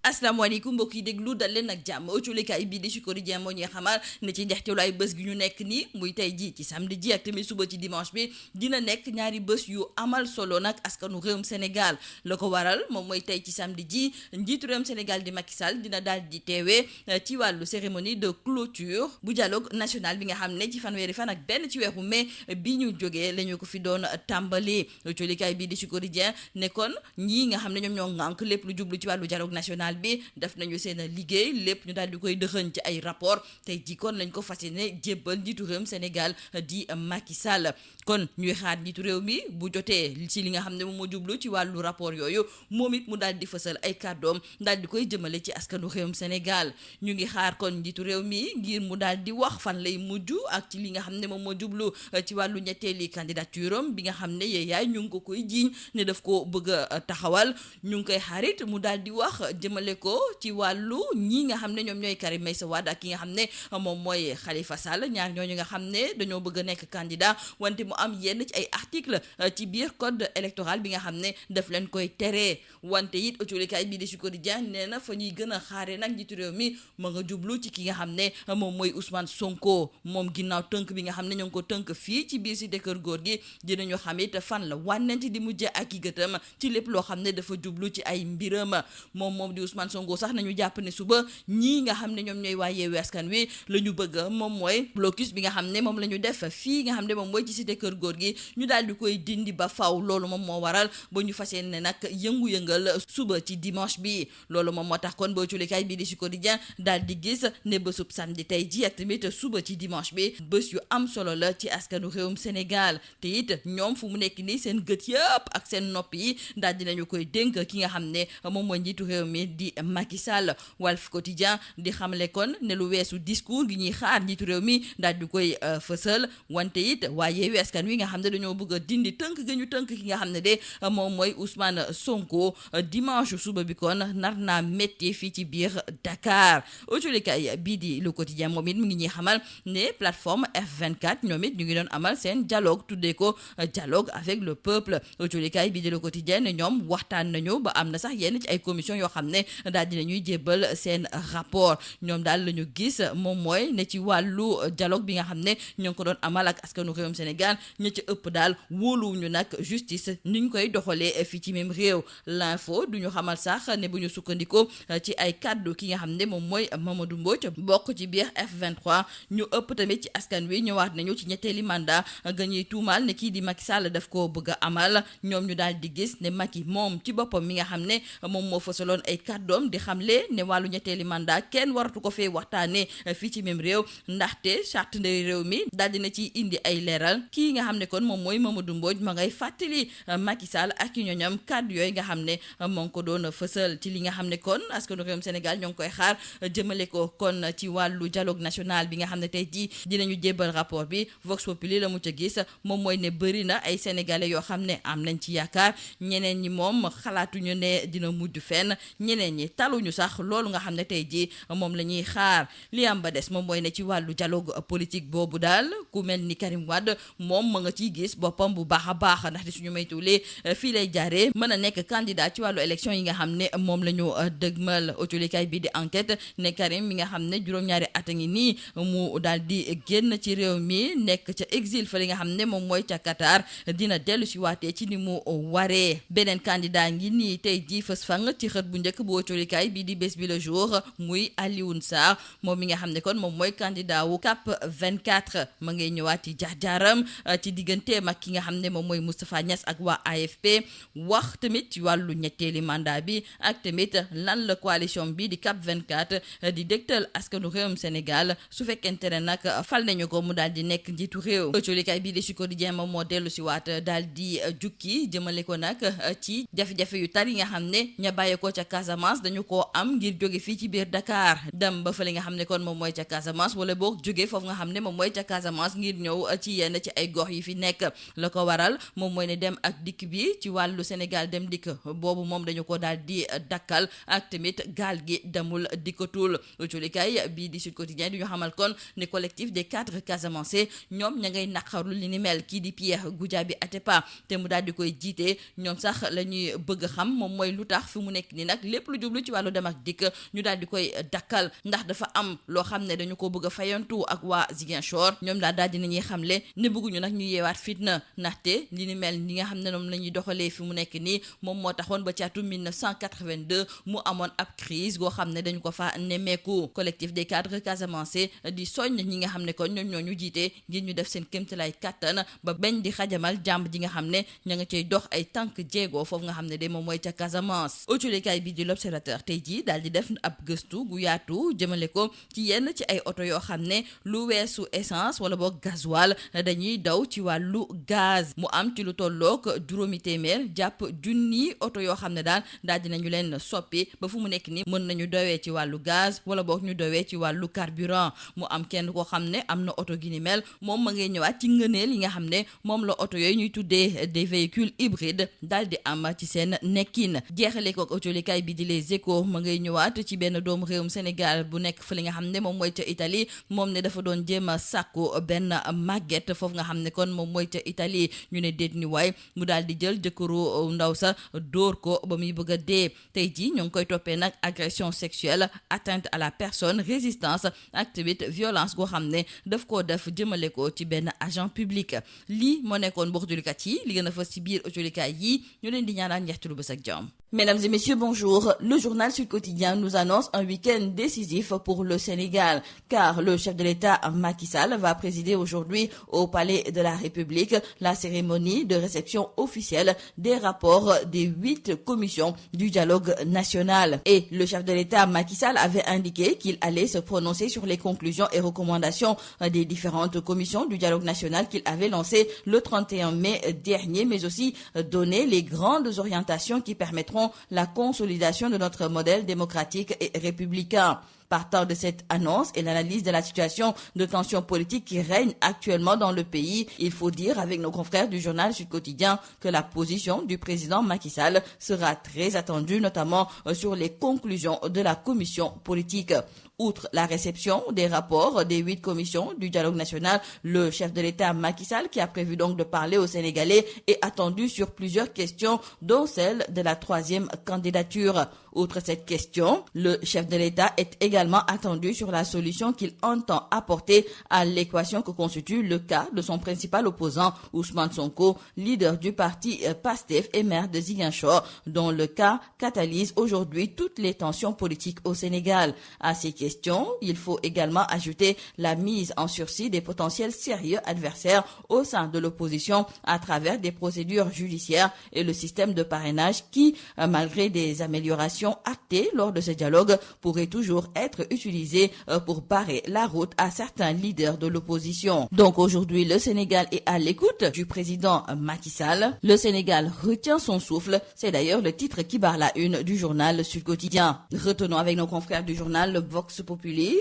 asalaamaaleykum mbokk yi déglu dal leen ak jàmm autolikaay bii di Sud Quotidien moo ñuy xamal ne ci njeexteelu ay bés gi ñu nekk nii muy tey ji ci samedi ji ak tamit suba ci dimanche bi dina nekk ñaari bés yu amal solo nag askanu réewum Sénégal la ko waral moom mooy tey ci samedi ji njiitu réewum Sénégal di Macky Sall dina daal di teewee ci wàllu cérémonie de clôture bu dialogue national bi nga xam ne ci fanweeri fan ak benn ci weeru mai bi ñu jógee la ñu ko fi doon tàmbali autolikaay bii di Sud Quotidien ne kon ñii nga xam ne ñoom ñoo ŋànk lépp lu jublu ci wàllu dialogue national bi def nañu seen liggéey lépp ñu daal di koy dëxëñ ci ay rapport tey jii kon lañ ko fas yéene jébbal njiitu réewum Sénégal di Macky Sall kon ñuy xaar njiitu réew mi bu jotee ci li nga xam ne moom moo jublu ci wàllu rapport yooyu moom it mu daal di fësal ay kàddoom daal di koy jëmale ci askanu réewum Sénégal ñu ngi xaar kon njiitu réew mi ngir mu daal di wax fan lay mujj ak ci li nga xam ne moom moo jublu ci wàllu ñetteeli candidature am bi nga xam ne yaay ñu ngi ko koy jiiñ ne daf ko bëgg a taxawal ñu ngi koy xaarit mu daal di wax jëmale ko ci wàllu ñi nga xam ne ñoom ñooy Karim Meïssa Wade ak ki nga xam ne moom mooy Khalifa Sall ñaar ñooñu nga xam ne dañoo bëgg a nekk candidat wante mu am yenn ci ay article ci biir code électoral bi nga xam ne daf leen koy teree wante it autolikaay bii di Sud Quotidien nee na fa ñuy gën a xaare nag njiitu réew mi ma nga jublu ci ki nga xam ne moom mooy Ousmane Sonko moom ginnaaw tënk bi nga xam ne ñoo ngi ko tënk fii ci biir cité kër góor gi dinañu xam it fan la wànnenti di mujje ak i gëtam ci lépp loo xam ne dafa jublu ci ay mbiram moom di Ousmane Sonko sax nañu jàpp ne suba ñii nga xam ne ñoom ñooy waa Yewwi Askan Wi la ñu bëgg moom mooy blocus bi nga xam ne moom la ñu def fii nga xam ne moom mooy ci cité kër góor gi ñu daal di koy dindi ba faw loolu moom moo waral ba ñu fas yéene nag yëngu-yëngal suba ci dimanche bi loolu moom moo tax kon boo culikaay bii di Sud Quotidien daal di gis ne bésub samedi tey ji ak tamit suba ci dimanche bi bés yu am solo la ci askanu réewum Sénégal te it ñoom fu mu nekk nii seen gët yëpp ak seen nopp yi daal dinañu koy dénk ki nga xam ne moom mooy njiitu réew mi di Macky Sall. Walf Quotidien di xamle kon ne lu weesu discours gi ñuy xaar njiitu réew mi daal di koy fësal wante it waaye Yewwi Askan Wi nga xam ne dañoo bëgg a dindi tënk gi ñu tënk ki nga xam ne de moom mooy Ousmane Sonko dimanche suba bi kon nar naa métti fii ci biir Dakar autolikaay bii di Le Quotidien moom it mu ngi ñuy xamal ne plateforme F24 ñoom it ñu ngi doon amal seen dialogue tuddee ko dialogue avec le peuple autolikaay bii di Le Quotidien ne ñoom waxtaan nañu ba am na sax yenn ci ay commission yoo xam ne daal dinañuy jébbal seen rapport ñoom daal la ñu gis moom mooy ne ci wàllu dialogue bi nga xam ne ñoo ngi ko doon amal ak askanu réewum Sénégal ña ci ëpp daal wóoluwuñu nag justice ni ñu koy doxalee fii ci même réew l'info du ñu xamal sax ne bu ñu sukkandikoo ci ay kàddu ki nga xam ne moom mooy Mamadou Mbodj bokk ci biir F23 ñu ëpp tamit ci askan wi ñëwaat nañu ci ñetteeli mandat ga ñuy tuumaal ne kii di Macky Sall daf koo bëgg a amal ñoom ñu daal di gis ne Macky moom ci boppam mi nga xam ne moom moo fësaloon ay kàddoom di xamle ne wàllu ñetteeli mandat kenn waratu ko fee waxtaanee fii ci même réew ndaxte charte ndey réew mi daal dina ci indi ay leeral kii nga xam ne kon moom mooy Mamadou Mbodj ma ngay fàttali Macky Sall ak i ñoñam kàddu yooyu nga xam ne moo ngi ko doon fësal ci li nga xam ne kon askanu réewum Sénégal ñoo ngi koy xaar jëmale ko kon ci wàllu dialogue national bi nga xam ne tey jii dinañu jébbal rapport bi Vox Populi la mu ca gis moom mooy ne bëri na ay sénégalais yoo xam ne am nañ ci yaakaar ñeneen ñi moom xalaatuñu ne dina mujj fenn ñeneen ñi taluñu sax loolu nga xam ne tey jii moom la ñuy xaar li am ba des moom mooy ne ci wàllu dialogue politique boobu daal ku mel ni Karim Wade moom ma nga ciy gis boppam bu baax a baax ndaxte suñu maytuwulee fii lay jaaree mën a nekk candidat ci wàllu élection yi nga xam ne moom la ñu dëgmal autolikaay bi di enquête ne Karim mi nga xam ne juróom-ñaari at a ngi nii mu daal di génn ci réew mi nekk ca exil fa li nga xam ne moom mooy ca Qatar dina dellu si waatee ci ni mu waree beneen candidat ngi nii tey jii fës fang ci xët bu njëkk bu autolikaay bi di bés bi le jour muy Alioune Sarr moom mi nga xam ne kon moom mooy candidat wu CAP 24 ma ngay ñëwaat ci jaar-jaaram ci digganteem ak ki nga xam ne moom mooy Moustapha Niasse ak waa AFP wax tamit ci wàllu ñetteeli mandat bi ak tamit lan la coalition bi di CAP 24 di dégtal askanu réewum Sénégal su fekkente ne nag fal nañu ko mu daal di nekk njiitu réew autolikaay bii di Sud Quotidien moom moo dellu si waat daal di jukki jëmale ko nag ci jafe-jafe yu tar yi nga xam ne ña bàyyi ko ca Casamance dañu koo am ngir jóge fii ci biir Dakar dem ba fa li nga xam ne kon moom mooy ca Casamance wala boog jóge foofu nga xam ne moom mooy ca Casamance ngir ñëw ci yenn ci ay gox yi fi nekk la ko waral moom mooy ne dem ak dikk bi ci wàllu Sénégal dem dikk boobu moom dañu ko daal di dakkal ak tamit gaal gi demul dikkatul autolikaay bii di Sud Quotidien di ñu xamal kon ne collectif des cadres casamançais ñoom ña ngay naqarlu li ni mel kii di Pierre Goudiaby Atepa te mu daal di koy jiite ñoom sax la ñuy bëgg xam moom mooy lu tax fi mu nekk ni nag lépp lu jublu ci wàllu dem ak dikk ñu daal di koy dakkal ndax dafa am loo xam ne dañu ko bëgg a fayantu ak waa Ziguinchor ñoom daal di nañuy xamle ne bëgguñu nag ñu yeewaat fitna ndaxte li ni mel ñi nga xam ne moom la ñuy doxalee fi mu nekk nii moom moo taxoon ba ci atum 1982 mu amoon ab crise goo xam ne dañu ko fa nemmeeku. collectif des cadres casamançais di soññ ñi nga xam ne kon ñoom ñoo ñu jiite ngir ñu def seen kéemtalaay kàttan ba bañ di xajamal jàmb ji nga xam ne ña nga cay dox ay tànk jéego foofu nga xam ne de moom mooy ca Casamance. autolikaay bi di l'Observateur tey jii daal di def ab gëstu gu yaatu jëmale ko ci yenn ci ay oto yoo xam ne lu weesu essence wala boog gasoil dañuy daw ci wàllu gaz mu am ci lu tollook 200 jàpp junni oto yoo xam ne daal dinañu leen soppi ba fu mu nekk ni mën nañu dowee ci wàllu gaz wala boog ñu dowee ci wàllu carburant. mu am kenn koo xam ne am na oto gi ni mel moom ma ngay ñëwaat ci ngëneel yi nga xam ne moom la oto yooyu ñuy tuddee des véhicules hybrides daal di am ci seen nekkin. jeexale ko autolikaay bi di Les Échos ma ngay ñëwaat ci benn doomu réewum Sénégal bu nekk fa li nga xam ne moom mooy ca Italie moom ne dafa doon jéem a sàkku benn màgget foofu nga xam ne kon moom mooy ca Italie ñu ne déet ni waay mu daal di jël jëkkëru ndaw sa dóor ko ba muy bëgg a dee. tey jii ñoo ngi koy toppee nag agression sexuelle, atteinte à la personne, résistance ak tamit violence goo xam ne daf koo def jëmale ko ci benn agent public. lii moo nekkoon mbokk julikat yi li gën a fës ci biir autolikaay yi ñu leen di ñaanal njeextalu bés ak jàmm. Mesdames et messieurs, bonjour. Le journal Sud Quotidien nous annonce un week-end décisif pour le Sénégal, car le chef de l'État, Macky Sall, va présider aujourd'hui au Palais de la République la cérémonie de réception officielle des rapports des 8 commissions du dialogue national. Et le chef de l'État, Macky Sall, avait indiqué qu'il allait se prononcer sur les conclusions et recommandations des différentes commissions du dialogue national qu'il avait lancées le 31 mai dernier, mais aussi donner les grandes orientations qui permettront la consolidation de notre modèle démocratique et républicain. Partant de cette annonce et l'analyse de la situation de tension politique qui règne actuellement dans le pays, il faut dire avec nos confrères du journal Sud Quotidien que la position du président Macky Sall sera très attendue, notamment sur les conclusions de la commission politique. Outre la réception des rapports des 8 commissions du dialogue national, le chef de l'État Macky Sall, qui a prévu donc de parler aux Sénégalais, est attendu sur plusieurs questions, dont celle de la 3e candidature. Outre cette question, le chef de l'État est également attendu sur la solution qu'il entend apporter à l'équation que constitue le cas de son principal opposant, Ousmane Sonko, leader du parti PASTEF et maire de Ziguinchor, dont le cas catalyse aujourd'hui toutes les tensions politiques au Sénégal. À ces questions, il faut également ajouter la mise en sursis des potentiels sérieux adversaires au sein de l'opposition à travers des procédures judiciaires et le système de parrainage qui, malgré des améliorations actées lors de ce dialogue, pourrait toujours être utilisé pour barrer la route à certains leaders de l'opposition. Donc aujourd'hui, le Sénégal est à l'écoute du président Macky Sall. Le Sénégal retient son souffle. C'est d'ailleurs le titre qui barre la une du journal Sud Quotidien. Retenons avec nos confrères du journal Vox Populi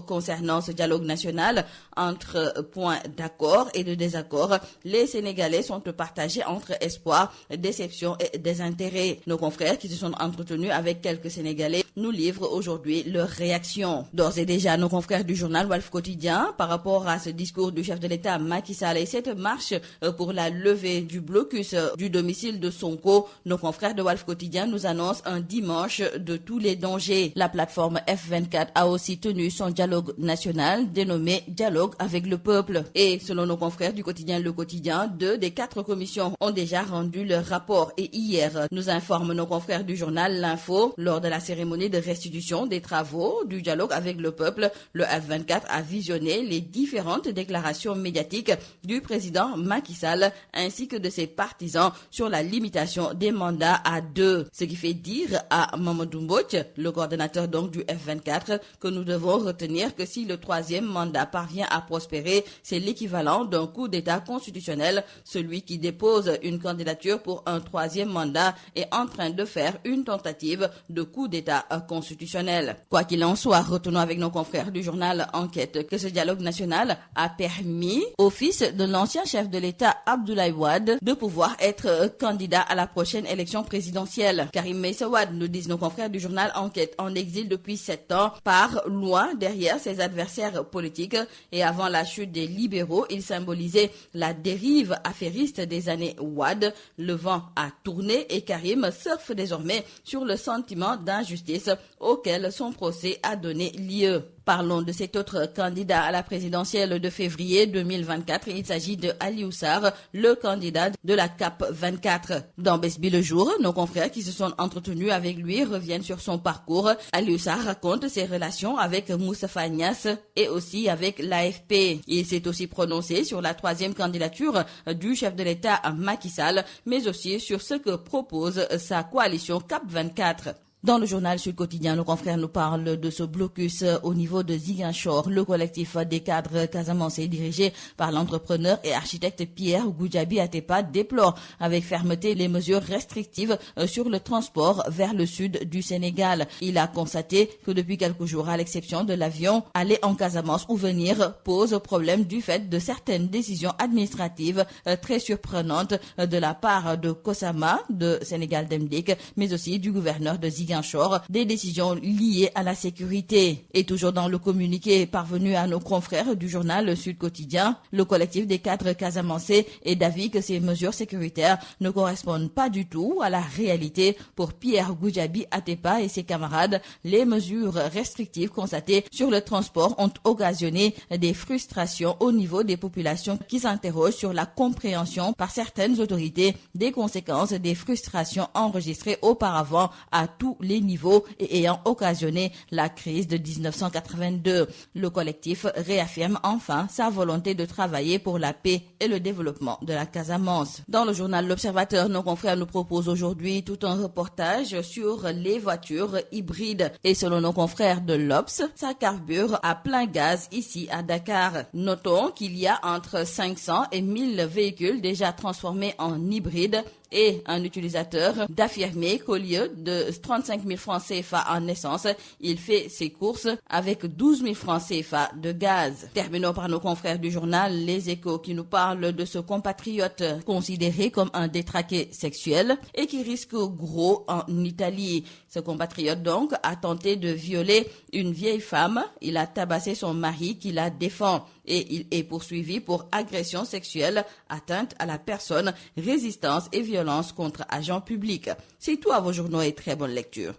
concernant ce dialogue national, entre points d'accord et de désaccord, les Sénégalais sont partagés entre espoir, déception et désintérêt. Nos confrères qui se sont entretenus avec quelques Sénégalais nous livrent aujourd'hui leur réaction. D'ores et déjà, nos confrères du journal Walf Quotidien, par rapport à ce discours du chef de l'État Macky Sall et cette marche pour la levée du blocus du domicile de Sonko, nos confrères de Walf Quotidien nous annoncent un dimanche de tous les dangers. La plateforme F24 a aussi tenu son dialogue national dénommé Dialogue avec le peuple. Et selon nos confrères du quotidien Le Quotidien, 2 des 4 commissions ont déjà rendu leur rapport. Et hier, nous informent nos confrères du journal L'Info, lors de la cérémonie de restitution des travaux du dialogue avec le peuple, le F24 a visionné les différentes déclarations médiatiques du président Macky Sall ainsi que de ses partisans sur la limitation des mandats à 2. Ce qui fait dire à Mamadou Mbodj, le coordonnateur donc du F24, que nous devons retenir que si le 3e mandat parvient à prospérer, c'est l'équivalent d'un coup d'État constitutionnel. Celui qui dépose une candidature pour un 3e mandat est en train de faire une tentative de coup d'État constitutionnel. Quoi qu'il en soit, retenons avec nos confrères du journal Enquête que ce dialogue national a permis au fils de l'ancien chef de l'État Abdoulaye Wade de pouvoir être candidat à la prochaine élection présidentielle. Karim Meïssa Wade, nous disent nos confrères du journal Enquête, en exil depuis 7 ans, part loin derrière derrière ses adversaires politiques et avant la chute des libéraux, il symbolisait la dérive affairiste des années Wade. Le vent a tourné et Karim surfe désormais sur le sentiment d'injustice auquel son procès a donné lieu. Parlons de cet autre candidat à la présidentielle de février 2024. Il s'agit de Aliou Sarr, le candidat de la CAP 24. Dans Besbi le jour, nos confrères qui se sont entretenus avec lui reviennent sur son parcours. Aliou Sarr raconte ses relations avec Moustapha Niasse et aussi avec l'AFP. Il s'est aussi prononcé sur la 3e candidature du chef de l'État Macky Sall, mais aussi sur ce que propose sa coalition CAP 24. Dans le journal Sud Quotidien, nos confrères nous parlent de ce blocus au niveau de Ziguinchor. Le collectif des cadres casamançais dirigé par l'entrepreneur et architecte Pierre Goudiaby Atepa déplore avec fermeté les mesures restrictives sur le transport vers le sud du Sénégal. Il a constaté que depuis quelques jours, à l'exception de l'avion, aller en Casamance ou venir pose problème du fait de certaines décisions administratives très surprenantes de la part de Kosama, de Sénégal Demdik, mais aussi du gouverneur de Ziguinchor, des décisions liées à la sécurité. Et toujours dans le communiqué parvenu à nos confrères du journal Sud Quotidien, le collectif des cadres casamançais est d'avis que ces mesures sécuritaires ne correspondent pas du tout à la réalité. Pour Pierre Goudiaby Atepa et ses camarades, les mesures restrictives constatées sur le transport ont occasionné des frustrations au niveau des populations qui s'interrogent sur la compréhension par certaines autorités des conséquences des frustrations enregistrées auparavant à tous les niveaux et ayant occasionné la crise de 1982. Le collectif réaffirme enfin sa volonté de travailler pour la paix et le développement de la Casamance. Dans le journal L'Observateur, nos confrères nous proposent aujourd'hui tout un reportage sur les voitures hybrides. Et selon nos confrères de l'Obs, ça carbure à plein gaz ici à Dakar. Notons qu'il y a entre 500 et 1000 véhicules déjà transformés en hybrides et un utilisateur d'affirmer qu'au lieu de 35 000 francs CFA en essence, il fait ses courses avec 12 000 francs CFA de gaz. Terminons par nos confrères du journal Les Échos qui nous parlent de ce compatriote considéré comme un détraqué sexuel et qui risque gros en Italie. Ce compatriote donc a tenté de violer une vieille femme. Il a tabassé son mari qui la défend et il est poursuivi pour agression sexuelle, atteinte à la personne, résistance et violence contre agents publics. C'est tout à vos journaux et très bonne lecture.